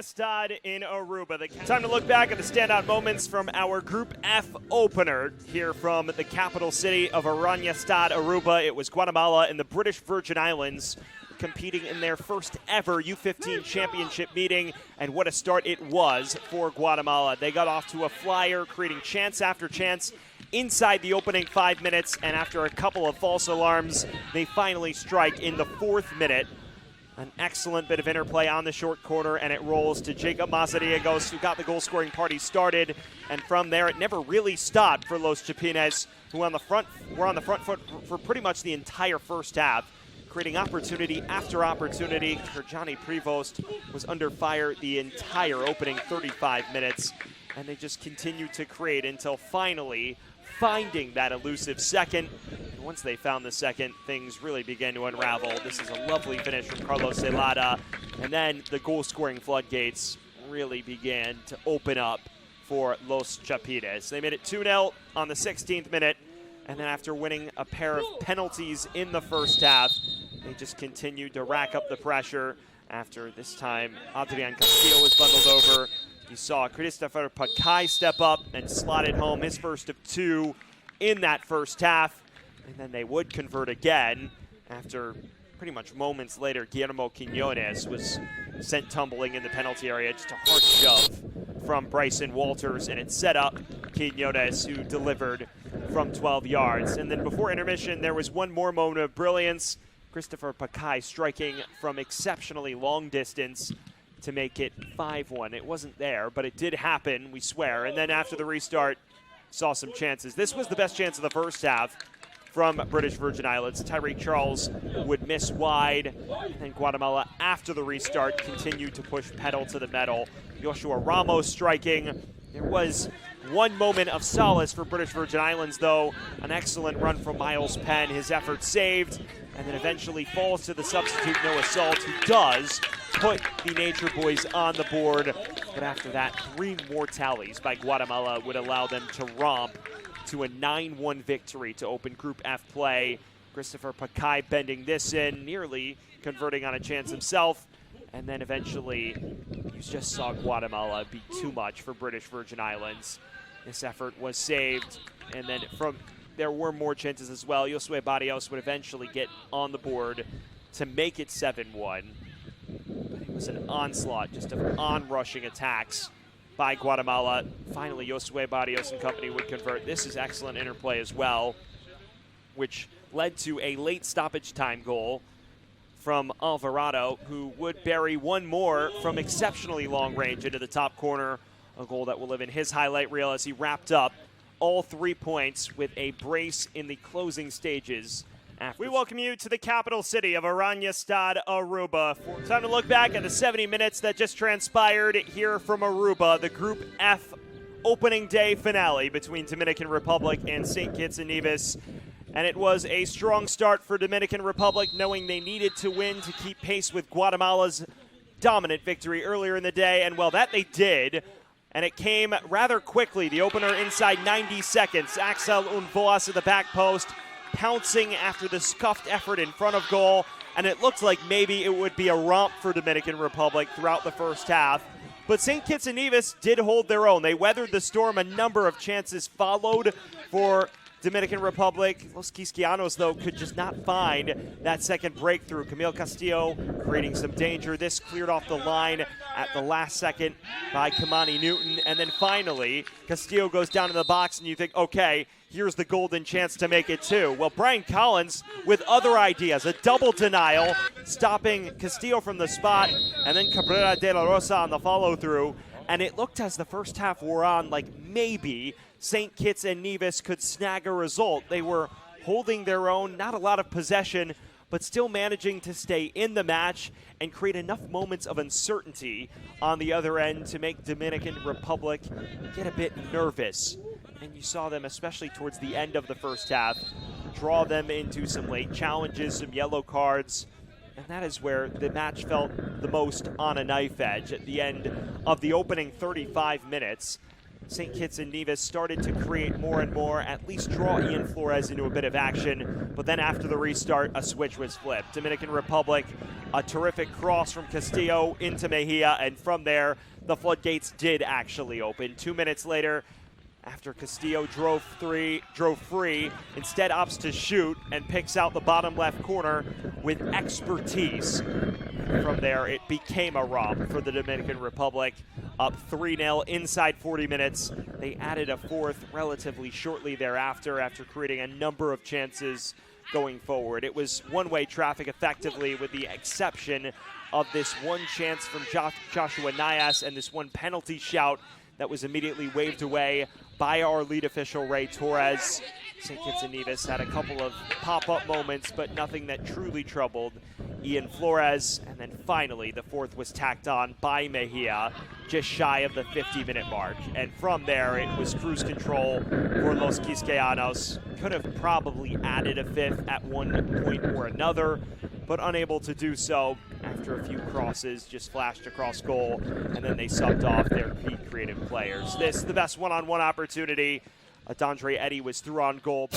Stad in Aruba. Time to look back at the standout moments from our Group F opener here from the capital city of Stad, Aruba. It was Guatemala and the British Virgin Islands competing in their first ever U-15 championship meeting, and what a start it was for Guatemala. They got off to a flyer, creating chance after chance inside the opening 5 minutes, and after a couple of false alarms, they finally strike in the 4th minute. An excellent bit of interplay on the short corner, and it rolls to Jacob Mazariegos, who got the goal-scoring party started. And from there, it never really stopped for Los Chapines, who were on the front foot for pretty much the entire first half, creating opportunity after opportunity. Johnny Prevost was under fire the entire opening 35 minutes, and they just continued to create until finally finding that elusive second. And once they found the second, things really began to unravel. This is a lovely finish from Carlos Zelada, and then the goal-scoring floodgates really began to open up for Los Chapines. They made it 2-0 on the 16th minute, and then after winning a pair of penalties in the first half, they just continued to rack up the pressure. After this time, Adrian Castillo was bundled over. You saw Christopher Pacay step up and slot it home, his first of 2 in that first half. And then they would convert again after pretty much moments later. Guillermo Quiñones was sent tumbling in the penalty area. Just a hard shove from Bryson Walters, and it set up Quiñones, who delivered from 12 yards. And then before intermission, there was one more moment of brilliance. Christopher Pacay striking from exceptionally long distance to make it 5-1. It wasn't there, but it did happen, we swear. And then after the restart, saw some chances. This was the best chance of the first half from British Virgin Islands. Tyreek Charles would miss wide, and Guatemala, after the restart, continued to push pedal to the metal. Joshua Ramos striking. There was one moment of solace for British Virgin Islands, though. An excellent run from Miles Penn, his effort saved, and then eventually falls to the substitute Noah Salt, who does put the Nature Boys on the board. But after that, 3 more tallies by Guatemala would allow them to romp to a 9-1 victory to open Group F play. Christopher Pacay bending this in, nearly converting on a chance himself. And then eventually, you just saw Guatemala be too much for British Virgin Islands. This effort was saved, and then there were more chances as well. Josue Barrios would eventually get on the board to make it 7-1. But it was an onslaught just of on-rushing attacks by Guatemala. Finally, Josue Barrios and company would convert. This is excellent interplay as well, which led to a late stoppage time goal from Alvarado, who would bury one more from exceptionally long range into the top corner. A goal that will live in his highlight reel as he wrapped up all 3 points with a brace in the closing stages. We welcome you to the capital city of Stad, Aruba. Time to look back at the 70 minutes that just transpired here from Aruba, the Group F opening day finale between Dominican Republic and St. Kitts and Nevis. And it was a strong start for Dominican Republic, knowing they needed to win to keep pace with Guatemala's dominant victory earlier in the day. And well, that they did. And it came rather quickly. The opener inside 90 seconds. Axel Unvoas at the back post, pouncing after the scuffed effort in front of goal. And it looked like maybe it would be a romp for Dominican Republic throughout the first half. But St. Kitts and Nevis did hold their own. They weathered the storm. A number of chances followed for Dominican Republic. Los Quisquianos, though, could just not find that second breakthrough. Camille Castillo creating some danger. This cleared off the line at the last second by Kamani Newton. And then finally, Castillo goes down in the box, and you think, okay, here's the golden chance to make it 2. Well, Brian Collins with other ideas. A double denial, stopping Castillo from the spot, and then Cabrera de la Rosa on the follow-through. And it looked as the first half wore on like maybe St. Kitts and Nevis could snag a result. They were holding their own, not a lot of possession, but still managing to stay in the match and create enough moments of uncertainty on the other end to make Dominican Republic get a bit nervous. And you saw them, especially towards the end of the first half, draw them into some late challenges, some yellow cards. And that is where the match felt the most on a knife edge at the end of the opening 35 minutes. St. Kitts and Nevis started to create more and more, at least draw Ian Flores into a bit of action. But then after the restart, a switch was flipped. Dominican Republic, a terrific cross from Castillo into Mejia, and from there, the floodgates did actually open. 2 minutes later, after Castillo drove free, instead opts to shoot and picks out the bottom left corner with expertise. From there, it became a romp for the Dominican Republic, up 3-0 inside 40 minutes. They added a fourth relatively shortly thereafter after creating a number of chances going forward. It was one-way traffic effectively, with the exception of this one chance from Joshua Nias and this one penalty shout that was immediately waved away by our lead official, Ray Torres. St. Kitts and Nevis had a couple of pop-up moments, but nothing that truly troubled Ian Flores. And then finally, the fourth was tacked on by Mejia, just shy of the 50-minute mark. And from there, it was cruise control for Los Quisqueyanos. Could have probably added a fifth at one point or another, but unable to do so after a few crosses just flashed across goal, and then they subbed off their key creative players. This, the best one-on-one opportunity. D'Andre Eddy was through on goal.